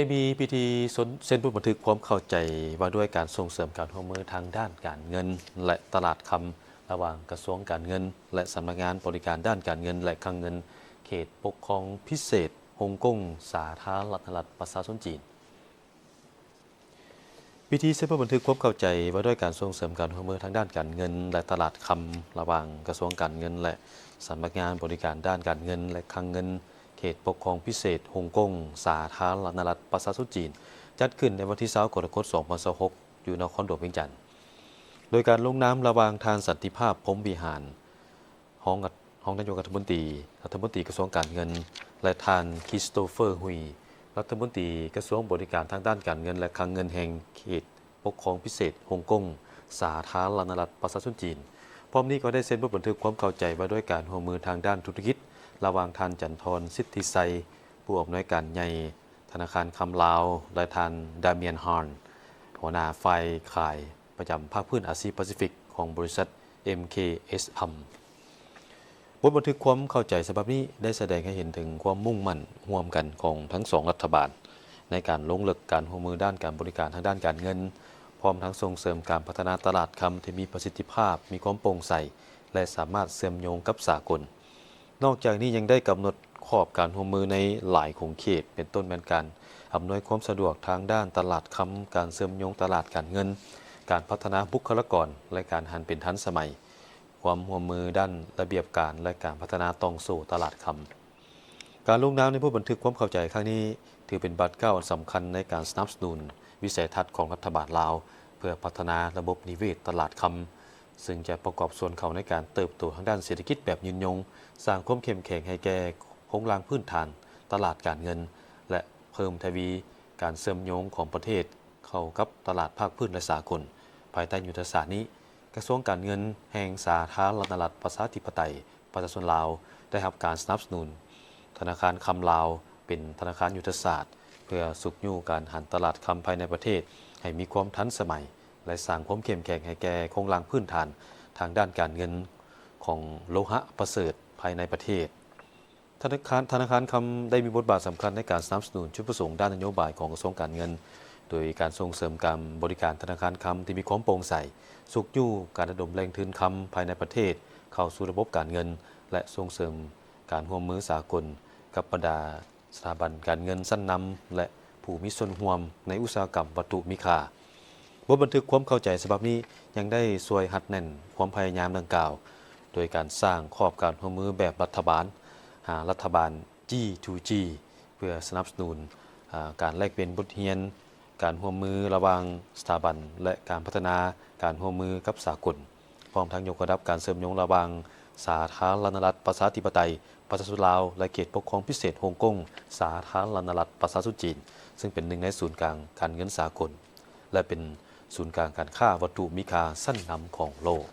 ได้มีพิธีเซ็นบันทึกความเข้าใจว่าด้วยการส่งเสริมการร่วมมือทางด้านการเงินและตลาดคำระหว่างกระทรวงการเงินและสำนักงานบริการด้านการเงินและคลังเงินเขตปกครองพิเศษฮ่องกงสาธารณรัฐประชาชนจีนพิธีเซ็นบันทึกความเข้าใจว่าด้วยการส่งเสริมการร่วมมือทางด้านการเงินและตลาดคำระหว่างกระทรวงการเงินและสำนักงานบริการด้านการเงินและคลังเงินเขตปกครองพิเศษฮ่องกงสาธารณรัฐประชาชนจีนจัดขึ้นในวันที่20กรกฎาคม2026อยู่นครหลวงเวียงจันทร์โดยการลงนามระหว่างทานสันติภาพพรหมวิหารห้องนายกรัฐมนตรีกระทรวงการเงินและทานคริสโตเฟอร์ฮุยรัฐมนตรีกระทรวงบริการทางด้านการเงินและคลังเงินแห่งเขตปกครองพิเศษฮ่องกงสาธารณรัฐประชาชนจีนพร้อมนี้ก็ได้เซ็นบันทึกความเข้าใจว่าด้วยการร่วมมือทางด้านธุรกิจระหว่างทานจันทรสิทธิไซผู้อำนวยการใหญ่ธนาคารคำลาวและทานดาเมียนฮาร์นหัวหน้าฝ่ายขายประจำภาคพื้นอาเซียนแปซิฟิกของบริษัท MKS พัมบทบันทึกความเข้าใจฉบับนี้ได้แสดงให้เห็นถึงความมุ่งมั่นร่วมกันของทั้งสองรัฐบาลในการลงลึกการร่วมมือด้านการบริการทางด้านการเงินพร้อมทั้งส่งเสริมการพัฒนาตลาดคำที่มีประสิทธิภาพมีความโปร่งใสและสามารถเชื่อมโยงกับสากลนอกจากนี้ยังได้กำหนดขอบการร่วมมือในหลายขงเขตเป็นต้นเป็นการอำนวยความสะดวกทางด้านตลาดคำการเชื่อมโยงตลาดการเงินการพัฒนาบุคลากรและการหันเป็นทันสมัยความร่วมมือด้านระเบียบการและการพัฒนาตรงสู่ตลาดคำการลงนามในผู้บันทึกความเข้าใจครั้งนี้ถือเป็นบัตรก้าวสำคัญในการสนับสนุนวิสัยทัศน์ของรัฐบาลลาวเพื่อพัฒนาระบบนิเวศตลาดคำซึ่งจะประกอบส่วนเข้าในการเติบโตทางด้านเศรษฐกิจแบบยืนยงสร้างความเข้มแข็งให้แก่โครงสร้างพื้นฐานตลาดการเงินและเพิ่มทวีการเชื่อมโยงของประเทศเข้ากับตลาดภาคพื้นและสากลภายใต้ยุทธศาสตร์นี้กระทรวงการเงินแห่งสาธารณรัฐประชาธิปไตยประชาชนลาวได้รับการสนับสนุนธนาคารคำลาวเป็นธนาคารยุทธศาสตร์เพื่อสุขยู่การหันตลาดคำภายในประเทศให้มีความทันสมัยและสร้างความเข้มแข็งให้แก่โครงสร้างพื้นฐานทางด้านการเงินของโลหะประเสริฐภายในประเทศธนาคารคำได้มีบทบาทสำคัญในการสนับสนุนจุดประสงค์ด้านนโยบายของกระทรวงการเงินโดยการส่งเสริมการบริการธนาคารคำที่มีความโปร่งใสสุขยู่การระดมแรงทุนคำภายในประเทศเข้าสู่ระบบการเงินและส่งเสริมการร่วมมือสากลกับบรรดาสถาบันการเงินชั้นนำและผู้มีส่วนร่วมในอุตสาหกรรมวัตถุมีค่าบทบันทึกความเข้าใจฉบับนี้ยังได้ช่วยหัดแน่นความพยายามดังกล่าวโดยการสร้างขอบการร่วมมือแบบรัฐบาลหารัฐบาล G2G เพื่อสนับสนุนการแลกเปลี่ยนบทเรียนการร่วมมือระหว่างสถาบันและการพัฒนาการร่วมมือกับสากลพร้อมทั้งยกระดับการเชื่อมโยงระหว่างสาธารณรัฐประชาธิปไตยประชาชนลาวและเขตปกครองพิเศษฮ่องกงสาธารณรัฐประชาชนจีนซึ่งเป็นหนึ่งในศูนย์กลางการเงินสากลและเป็นศูนย์กลางการค้าวัตถุมีค่าชั้นนำของโลก